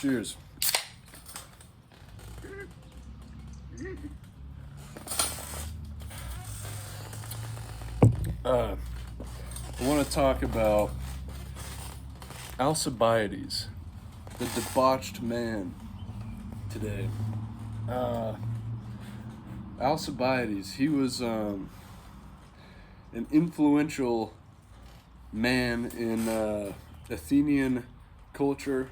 Cheers. I want to talk about Alcibiades, the debauched man, today. Alcibiades, he was an influential man in Athenian culture.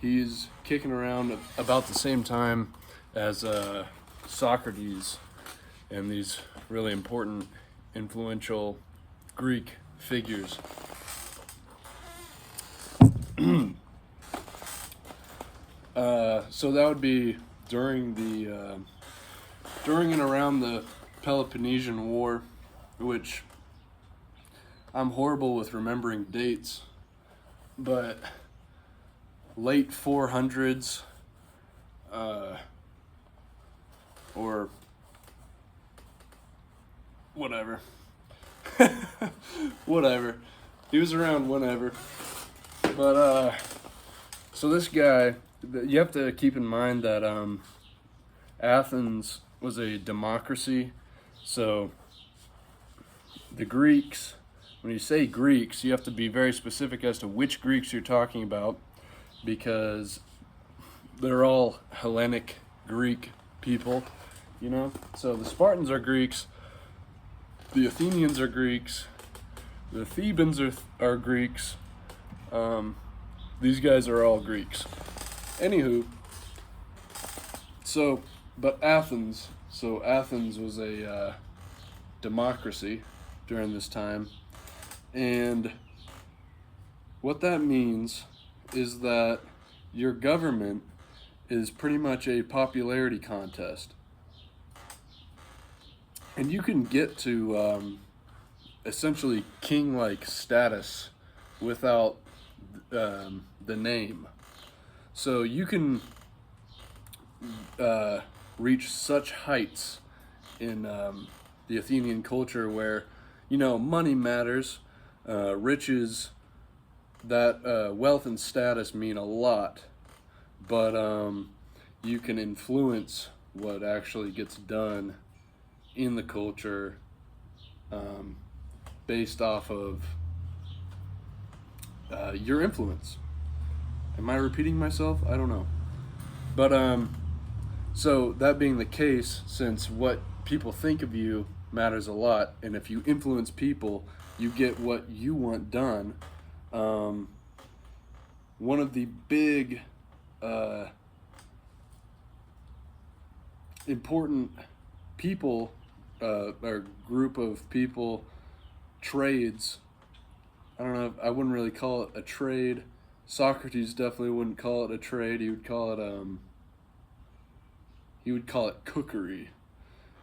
He's kicking around about the same time as Socrates and these really important, influential Greek figures. So that would be during and around the Peloponnesian War, which I'm horrible with remembering dates, but late 400s, or whatever. Whatever. He was around whenever. But, so this guy, you have to keep in mind that Athens was a democracy. So the Greeks, when you say Greeks, you have to be very specific as to which Greeks you're talking about, because they're all Hellenic Greek people, you know? So the Spartans are Greeks, the Athenians are Greeks, the Thebans are Greeks. These guys are all Greeks. Anywho, but Athens was a democracy during this time, and what that means is that your government is pretty much a popularity contest. And you can get to essentially king-like status without the name. So you can reach such heights in the Athenian culture where, money matters, riches, that wealth and status mean a lot, but you can influence what actually gets done in the culture based off of your influence. Am I repeating myself? I don't know. But so that being the case, since what people think of you matters a lot, and if you influence people, you get what you want done. One of the big important people or group of people, trades. I don't know, I wouldn't really call it a trade. Socrates definitely wouldn't call it a trade. He would call it cookery.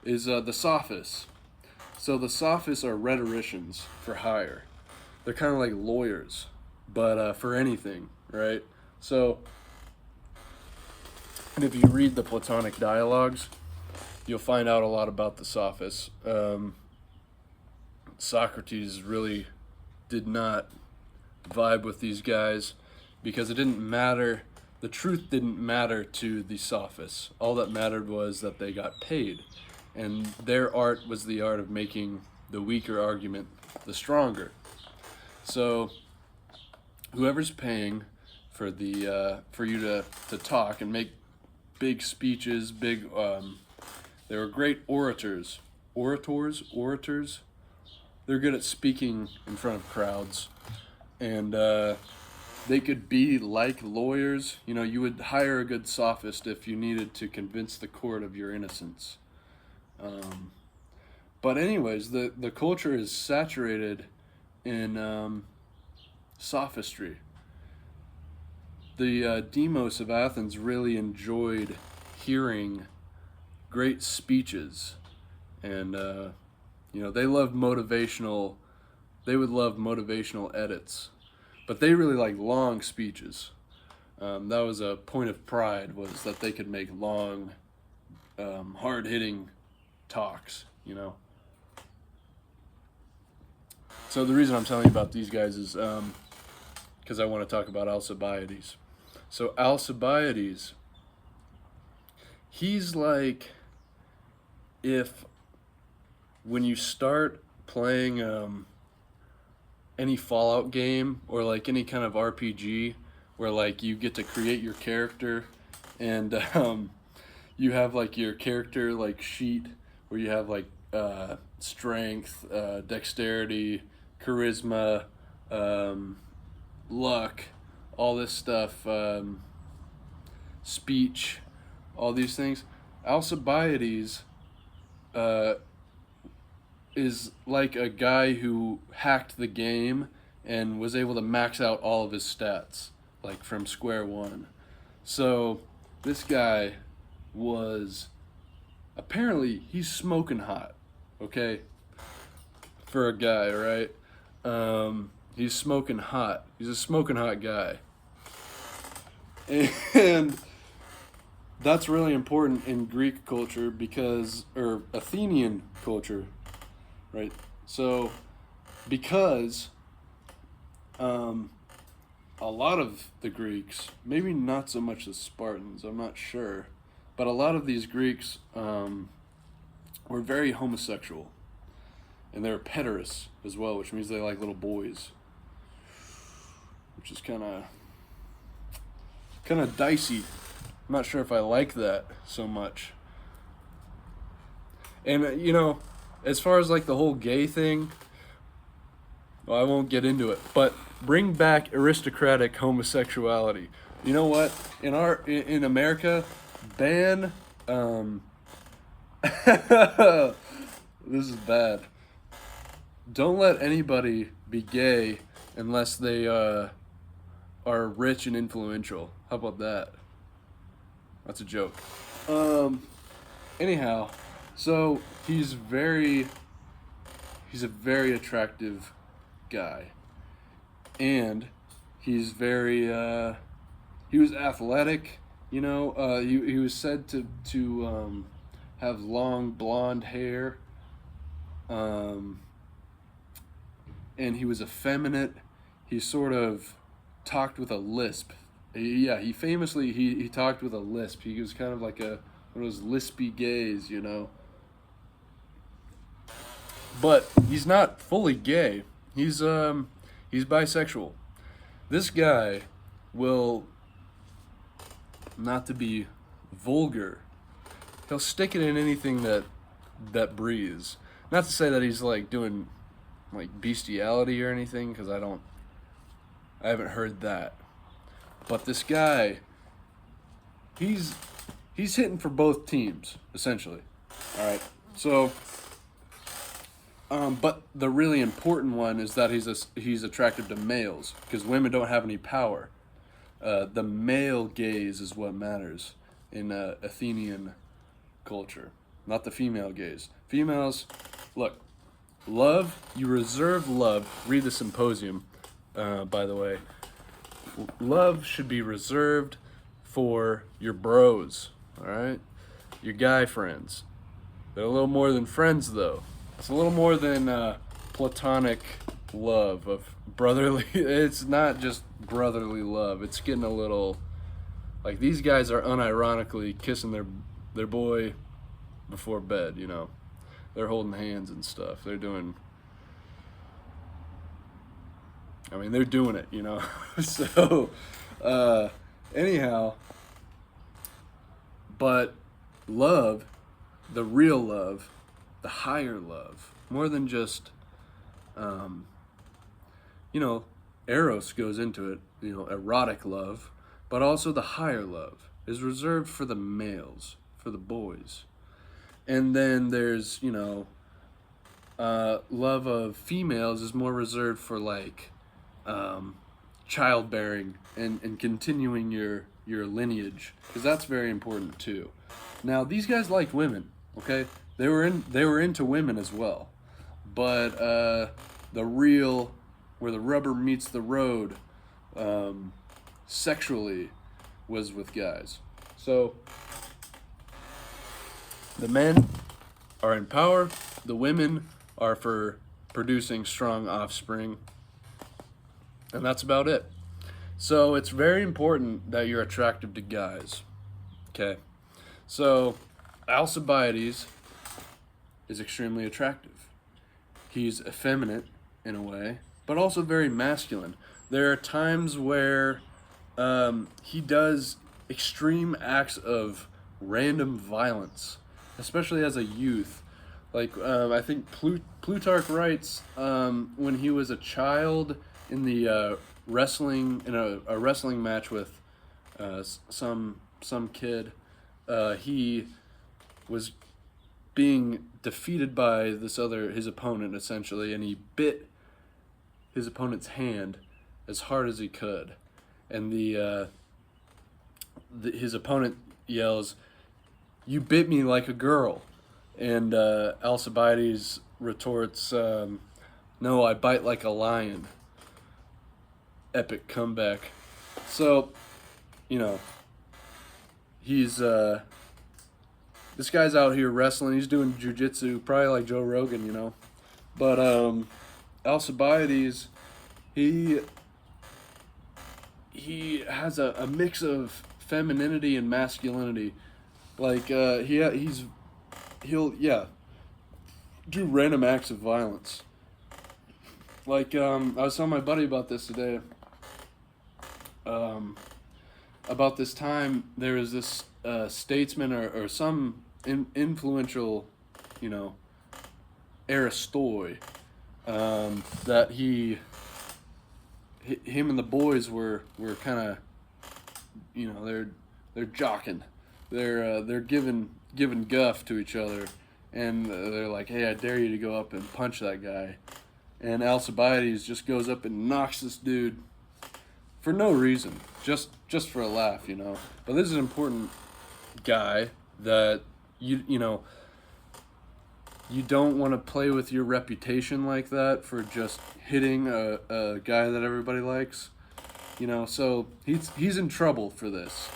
Is the sophists. So the sophists are rhetoricians for hire. They're kind of like lawyers, but for anything, right? So, and if you read the Platonic dialogues, you'll find out a lot about the sophists. Socrates really did not vibe with these guys because it didn't matter. The truth didn't matter to the sophists. All that mattered was that they got paid, and their art was the art of making the weaker argument the stronger. So whoever's paying for you to talk and make big speeches, they were great orators. Orators. They're good at speaking in front of crowds, and they could be like lawyers. You would hire a good sophist if you needed to convince the court of your innocence. But anyways, the culture is saturated in sophistry. The demos of Athens really enjoyed hearing great speeches, and they loved motivational. They would love motivational edits, but they really like long speeches. That was a point of pride, was that they could make long, hard-hitting talks. So the reason I'm telling you about these guys is because I want to talk about Alcibiades. So Alcibiades, he's like, if when you start playing any Fallout game or like any kind of RPG where like you get to create your character and you have like your character like sheet where you have like strength, dexterity, charisma, luck, all this stuff, speech, all these things. Alcibiades is like a guy who hacked the game and was able to max out all of his stats, like from square one. So this guy was apparently he's smoking hot, okay, for a guy, right? He's smoking hot. He's a smoking hot guy, and that's really important in Greek culture because, or Athenian culture, right? So, because a lot of the Greeks, maybe not so much the Spartans, I'm not sure, but a lot of these Greeks were very homosexual, and they were pederast as well, which means they like little boys, which is kind of dicey. I'm not sure if I like that so much. And you know, as far as like the whole gay thing, well, I won't get into it, but bring back aristocratic homosexuality. You know what? In America, ban this is bad. Don't let anybody be gay unless they are rich and influential. How about that? That's a joke. Anyhow, so he's a very attractive guy, and he's very he was athletic. You know, he was said to have long blonde hair, and he was effeminate. He sort of talked with a lisp. He famously he talked with a lisp. He was kind of like one of those lispy gays, you know. But he's not fully gay. He's bisexual. This guy will, not to be vulgar, he'll stick it in anything that breathes. Not to say that he's like doing like bestiality or anything, because I haven't heard that. But this guy, he's hitting for both teams essentially. All right, so. But the really important one is that he's attractive to males, because women don't have any power. The male gaze is what matters in Athenian culture, not the female gaze. Females, look, love, you reserve love. Read the Symposium, by the way. Love should be reserved for your bros, all right? Your guy friends. They're a little more than friends, though. It's a little more than platonic love of brotherly. It's not just brotherly love. It's getting a little like these guys are unironically kissing their boy before bed. You know, they're holding hands and stuff. They're doing. I mean, they're doing it. You know, so anyhow. But love, the real love, the higher love, more than just, you know, eros goes into it, you know, erotic love, but also the higher love is reserved for the males, for the boys. And then there's, you know, love of females is more reserved for like childbearing and continuing your lineage, because that's very important too. Now these guys liked women, okay? They were into women as well, but the real, where the rubber meets the road, sexually, was with guys. So the men are in power, the women are for producing strong offspring, and that's about it. So it's very important that you're attractive to guys. Okay. So Alcibiades is extremely attractive. He's effeminate in a way, but also very masculine. There are times where he does extreme acts of random violence, especially as a youth. Like I think Plutarch writes when he was a child in the wrestling in a wrestling match with some kid, he was being defeated by his opponent essentially, and he bit his opponent's hand as hard as he could, and his opponent yells, "You bit me like a girl," and Alcibiades retorts, "No, I bite like a lion." Epic comeback. So, he's this guy's out here wrestling. He's doing jujitsu, probably like Joe Rogan. But Alcibiades, he has a mix of femininity and masculinity. Like he'll do random acts of violence. Like I was telling my buddy about this today. About this time, there was this statesman or some influential, Aristoi, that him and the boys were kind of, they're jocking, they're giving guff to each other, and they're like, "Hey, I dare you to go up and punch that guy," and Alcibiades just goes up and knocks this dude for no reason, just for a laugh, But this is an important guy that you don't want to play with your reputation like that for just hitting a guy that everybody likes, So he's in trouble for this.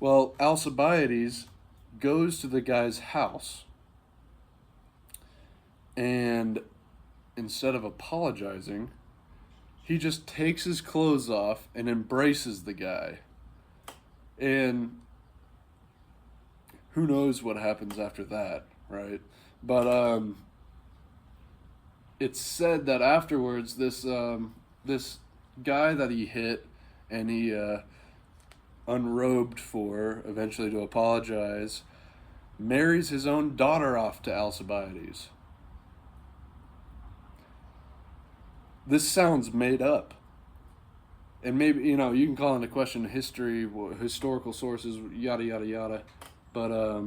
Well, Alcibiades goes to the guy's house, and instead of apologizing, he just takes his clothes off and embraces the guy. And who knows what happens after that, right? But it's said that afterwards, this guy that he hit and he unrobed for, eventually to apologize, marries his own daughter off to Alcibiades. This sounds made up. And maybe, you can call into question history, historical sources, yada, yada, yada. But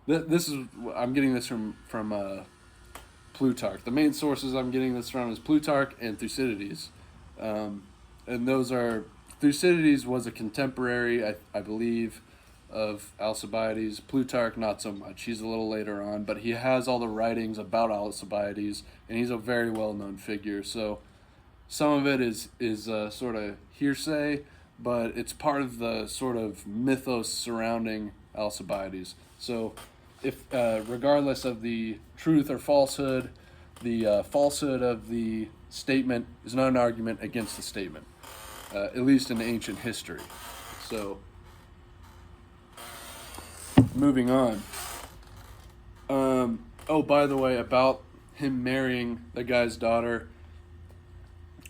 this is, I'm getting this from Plutarch. The main sources I'm getting this from is Plutarch and Thucydides. And those are, Thucydides was a contemporary, I believe, of Alcibiades. Plutarch, not so much. He's a little later on, but he has all the writings about Alcibiades, and he's a very well-known figure. So some of it is sort of hearsay, but it's part of the sort of mythos surrounding Alcibiades. So if regardless of the truth or falsehood, the falsehood of the statement is not an argument against the statement, at least in ancient history. So moving on. Oh, by the way, about him marrying the guy's daughter,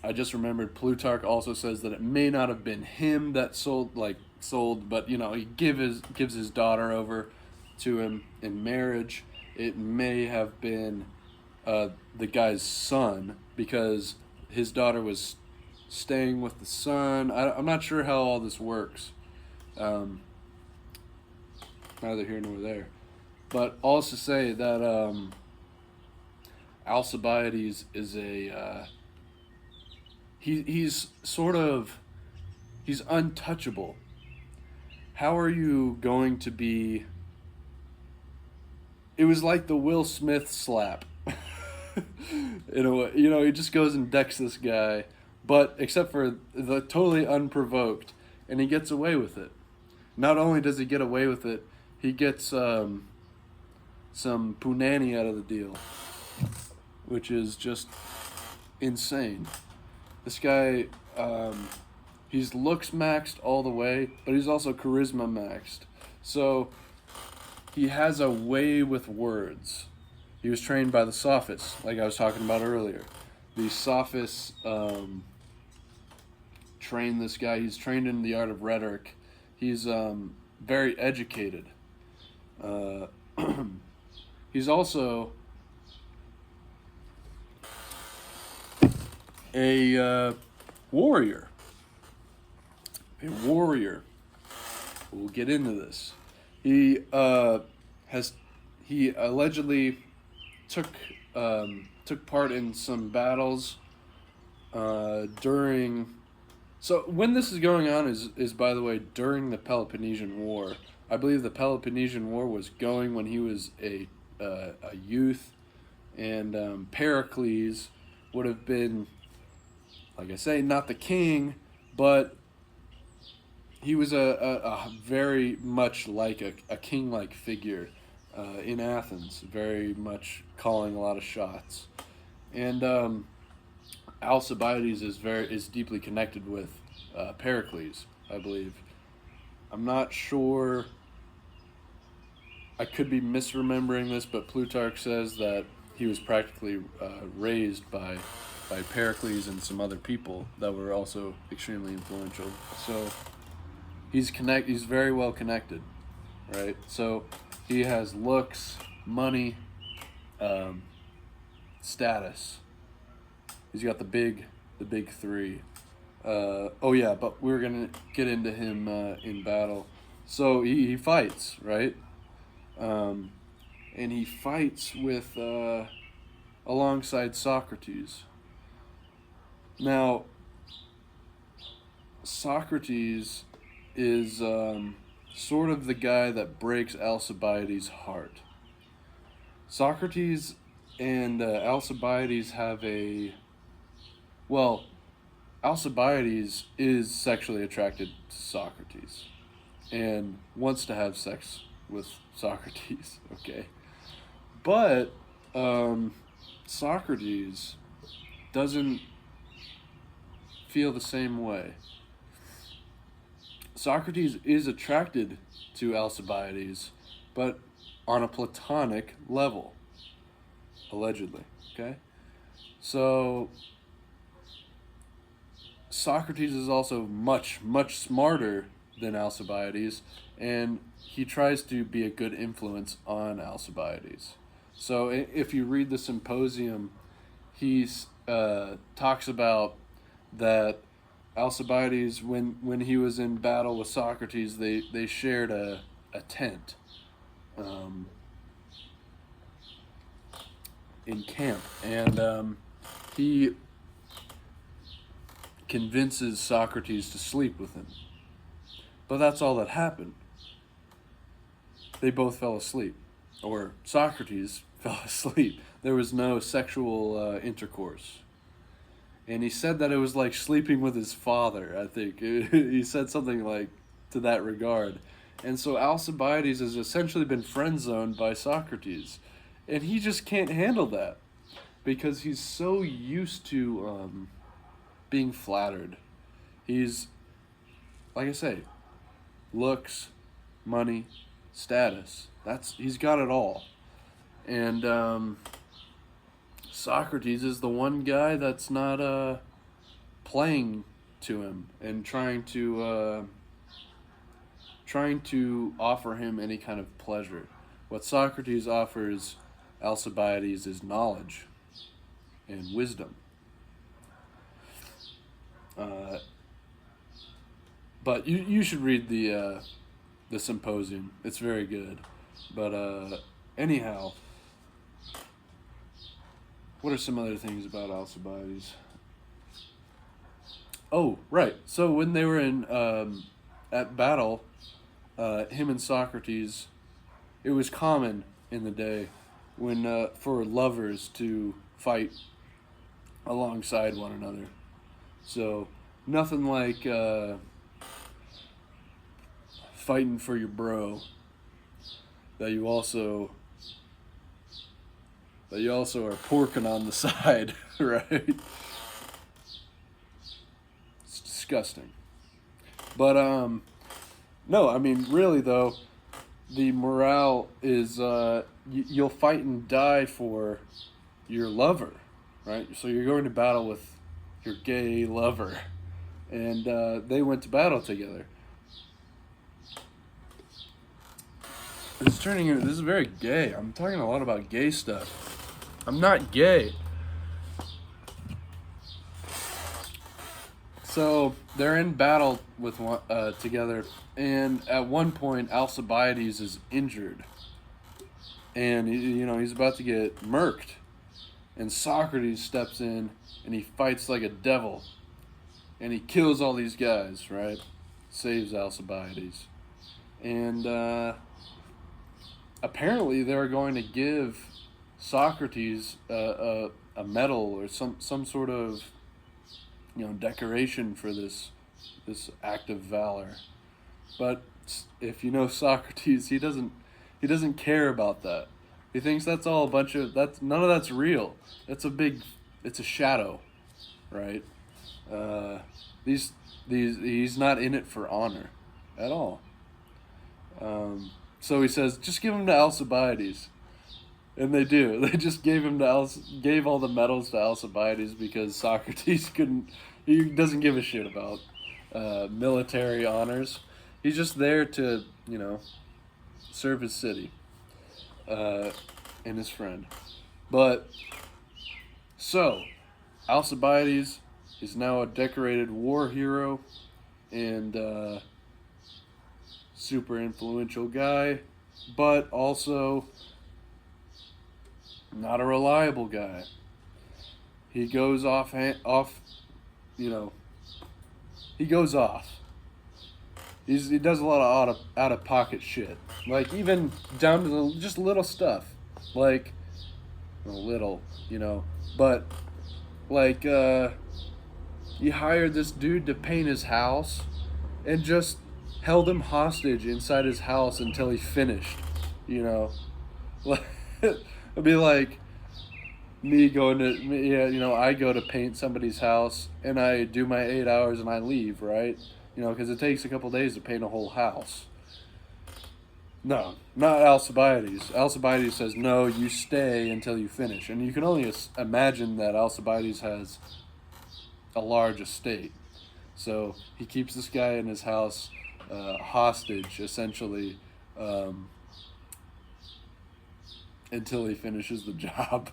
I just remembered Plutarch also says that it may not have been him that sold, but he gives his daughter over to him in marriage. It may have been the guy's son, because his daughter was staying with the son. I'm not sure how all this works. Neither here nor there. But also say that Alcibiades is he's untouchable. How are you going to be... It was like the Will Smith slap. In a way, he just goes and decks this guy, but except for the totally unprovoked, and he gets away with it. Not only does he get away with it, he gets some punani out of the deal, which is just insane. This guy he's looks maxed all the way, but he's also charisma maxed. So he has a way with words. He was trained by the sophists, like I was talking about earlier. The sophists trained this guy. He's trained in the art of rhetoric. He's very educated. He's also a warrior. A warrior. We'll get into this. He allegedly took part in some battles during. So when this is going on is by the way during the Peloponnesian War. I believe the Peloponnesian War was going when he was a youth, and Pericles would have been, like I say, not the king, but he was a very much like a king-like figure in Athens, very much calling a lot of shots. And Alcibiades is deeply connected with Pericles, I believe. I'm not sure. I could be misremembering this, but Plutarch says that he was practically raised by Pericles and some other people that were also extremely influential. So he's very well connected, right? So he has looks, money, status. He's got the big three. Oh yeah, but we're gonna get into him in battle. So he fights, right? And he fights with alongside Socrates. Now, Socrates is sort of the guy that breaks Alcibiades' heart. Socrates and Alcibiades have Alcibiades is sexually attracted to Socrates and wants to have sex with Socrates, okay? But Socrates doesn't feel the same way. Socrates is attracted to Alcibiades, but on a platonic level, allegedly, okay? So Socrates is also much, much smarter than Alcibiades, and he tries to be a good influence on Alcibiades. So if you read the Symposium, he talks about that Alcibiades, when he was in battle with Socrates, they shared a tent in camp, and he convinces Socrates to sleep with him. But that's all that happened. They both fell asleep, or Socrates fell asleep. There was no sexual intercourse. And he said that it was like sleeping with his father, I think. He said something like to that regard. And so Alcibiades has essentially been friend-zoned by Socrates. And he just can't handle that because he's so used to being flattered. He's, like I say, looks, money, status. He's got it all. And Socrates is the one guy that's not playing to him and trying to offer him any kind of pleasure. What Socrates offers Alcibiades is knowledge and wisdom. But you should read the Symposium. It's very good. But anyhow, what are some other things about Alcibiades? Oh, right. So when they were in at battle, him and Socrates, it was common in the day when for lovers to fight alongside one another. So nothing like fighting for your bro that you also are porking on the side, right? disgusting. But no, I mean really though, the morale is you'll fight and die for your lover, right? So you're going to battle with your gay lover, and they went to battle together. This is very gay. I'm talking a lot about gay stuff. I'm not gay. So they're in battle with together, and at one point Alcibiades is injured, and he's about to get murked, and Socrates steps in and he fights like a devil, and he kills all these guys, right? Saves Alcibiades, and apparently they're going to give Socrates a medal or some sort of decoration for this act of valor. But if you know Socrates, he doesn't care about that. He thinks that's all none of that's real. It's a shadow, right? He's not in it for honor at all. So he says, just give him to Alcibiades. And they do. They just gave all the medals to Alcibiades because Socrates he doesn't give a shit about military honors. He's just there to, serve his city and his friend. But, so, Alcibiades is now a decorated war hero and super influential guy, but also not a reliable guy. He goes off. He goes off. He does a lot of out of pocket shit, like even down to just little stuff, like but like he hired this dude to paint his house, and just held him hostage inside his house until he finished. It'd be like me I go to paint somebody's house and I do my 8 hours and I leave, right? Because it takes a couple days to paint a whole house. No, not Alcibiades. Alcibiades says, no, you stay until you finish. And you can only imagine that Alcibiades has a large estate. So he keeps this guy in his house hostage, essentially, until he finishes the job,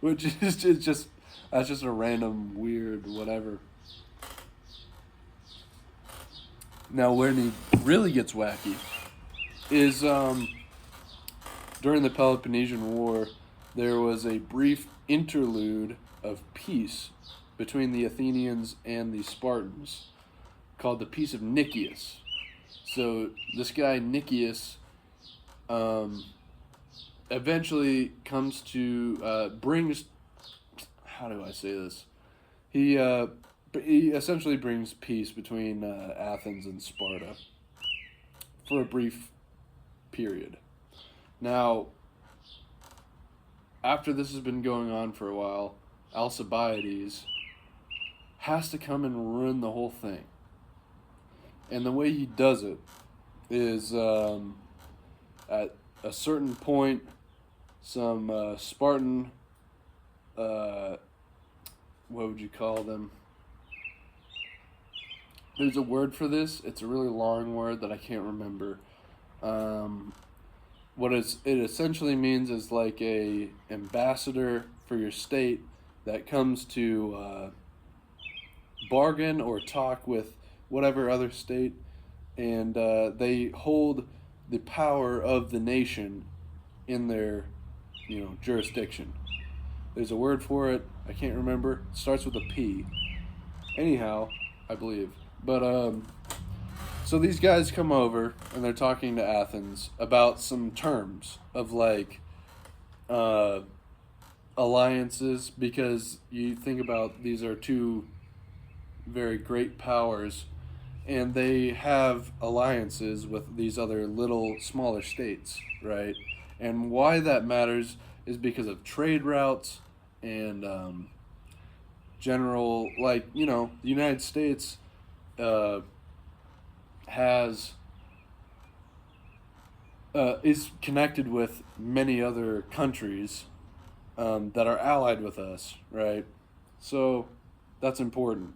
which is just that's just a random weird whatever. Now, when he really gets wacky is during the Peloponnesian War, there was a brief interlude of peace between the Athenians and the Spartans called the Peace of Nicias. So this guy Nicias eventually comes to brings, how do I say this? He essentially brings peace between Athens and Sparta for a brief period. Now, after this has been going on for a while, Alcibiades has to come and ruin the whole thing. And the way he does it is at a certain point, some Spartan, what would you call them? There's a word for this. It's a really long word that I can't remember. It essentially means is like a ambassador for your state that comes to bargain or talk with whatever other state, and they hold the power of the nation in their jurisdiction. There's a word for it. I can't remember. It starts with a P. Anyhow, I believe. But so these guys come over and they're talking to Athens about some terms of like alliances, because you think about these are two very great powers and they have alliances with these other little smaller states, right? And why that matters is because of trade routes and general, the United States has is connected with many other countries that are allied with us, right? So that's important.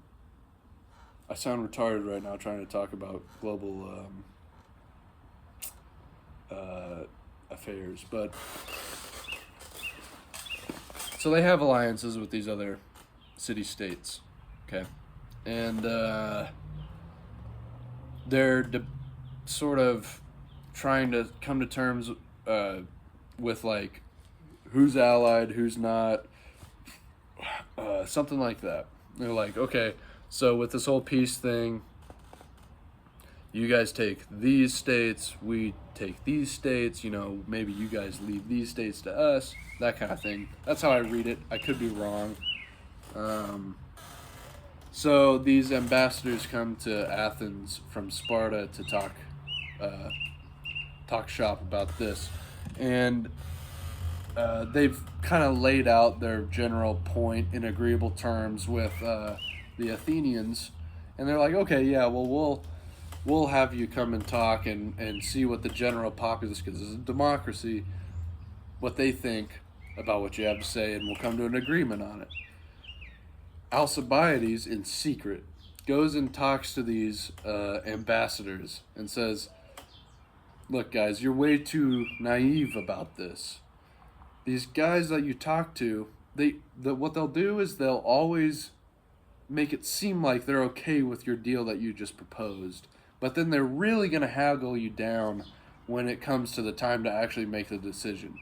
I sound retarded right now trying to talk about global affairs, but so they have alliances with these other city states, okay, and they're sort of trying to come to terms with like who's allied, who's not, something like that. They're like, okay, so with this whole peace thing, you guys take these states, we take these states, maybe you guys leave these states to us, that kind of thing. That's how I read it. I could be wrong. So these ambassadors come to Athens from Sparta to talk shop about this. And they've kind of laid out their general point in agreeable terms with the Athenians. And they're like, okay, yeah, well, we'll have you come and talk and see what the general populace, because it's a democracy, what they think about what you have to say, and we'll come to an agreement on it. Alcibiades, in secret, goes and talks to these ambassadors and says, look, guys, you're way too naive about this. These guys that you talk to, what they'll do is they'll always make it seem like they're okay with your deal that you just proposed. But then they're really going to haggle you down when it comes to the time to actually make the decision.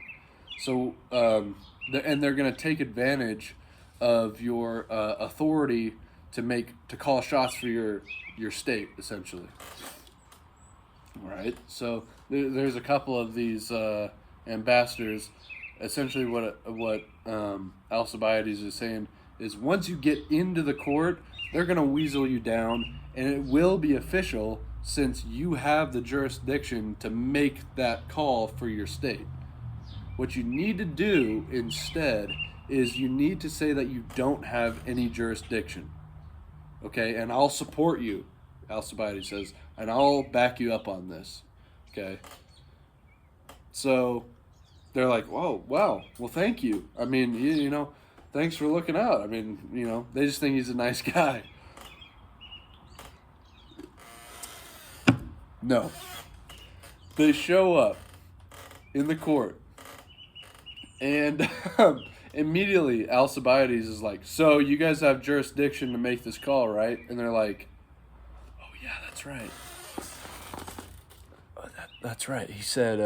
So, and they're going to take advantage of your authority to call shots for your state, essentially. All right. So there's a couple of these ambassadors. Essentially, what Alcibiades is saying is, once you get into the court, they're going to weasel you down, and it will be official since you have the jurisdiction to make that call for your state. What you need to do instead is you need to say that you don't have any jurisdiction. Okay, and I'll support you, Alcibiades says, and I'll back you up on this. Okay. So they're like, whoa, wow, well, thank you. I mean, thanks for looking out. I mean, they just think he's a nice guy. No. They show up in the court, and immediately Alcibiades is like, so you guys have jurisdiction to make this call, right? And they're like, oh, yeah, that's right. That's right. He said,